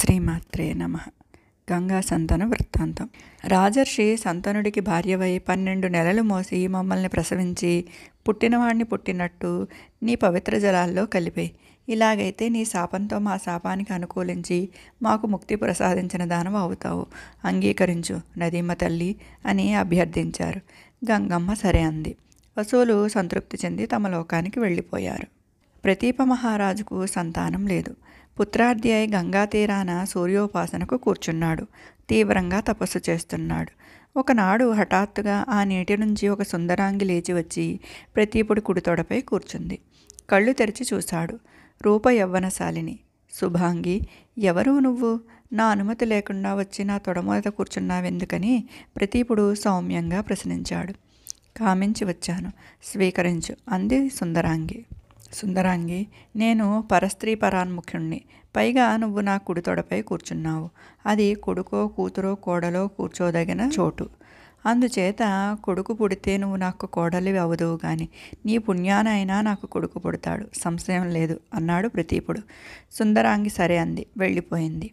శ్రీమాత్రే నమః. గంగా సంతన వృత్తాంతం. రాజర్షి సంతనుడికి భార్యవై 12 నెలలు మోసి మమ్మల్ని ప్రసవించి పుట్టినవాణ్ణి పుట్టినట్టు నీ పవిత్ర జలాల్లో కలిపేయి. ఇలాగైతే నీ శాపంతో మా శాపానికి అనుకూలించి మాకు ముక్తి ప్రసాదించిన దానవు అవుతావు. అంగీకరించు నదీమ తల్లి అని అభ్యర్థించారు. గంగమ్మ సరే అంది. వసువులు సంతృప్తి చెంది తమ లోకానికి వెళ్ళిపోయారు. ప్రతీప మహారాజుకు సంతానం లేదు. పుత్రార్థి అయి గంగా తీరాన సూర్యోపాసనకు కూర్చున్నాడు. తీవ్రంగా తపస్సు చేస్తున్నాడు. ఒకనాడు హఠాత్తుగా ఆ నీటి నుంచి ఒక సుందరాంగి లేచి వచ్చి ప్రతీపుడి కుడితోడపై కూర్చుంది. కళ్ళు తెరిచి చూశాడు. రూప యవ్వనశాలిని, శుభాంగి. ఎవరు నువ్వు? నా అనుమతి లేకుండా వచ్చి నా తొడమొదట కూర్చున్నావెందుకని ప్రతీపుడు సౌమ్యంగా ప్రశ్నించాడు. కామించి వచ్చాను, స్వీకరించు అంది సుందరాంగి. సుందరాంగి, నేను పరస్త్రీ పరాన్ముఖుణ్ణి. పైగా నువ్వు నా కుడితోడపై కూర్చున్నావు. అది కొడుకో కూతురో కోడలో కూర్చోదగిన చోటు. అందుచేత కొడుకు పుడితే నువ్వు నాకు కోడలివి అవదువు గాని నీ పుణ్యాన అయినా నాకు కొడుకు పుడతాడు, సంశయం లేదు అన్నాడు ప్రతీపుడు. సుందరాంగి సరే అంది, వెళ్ళిపోయింది.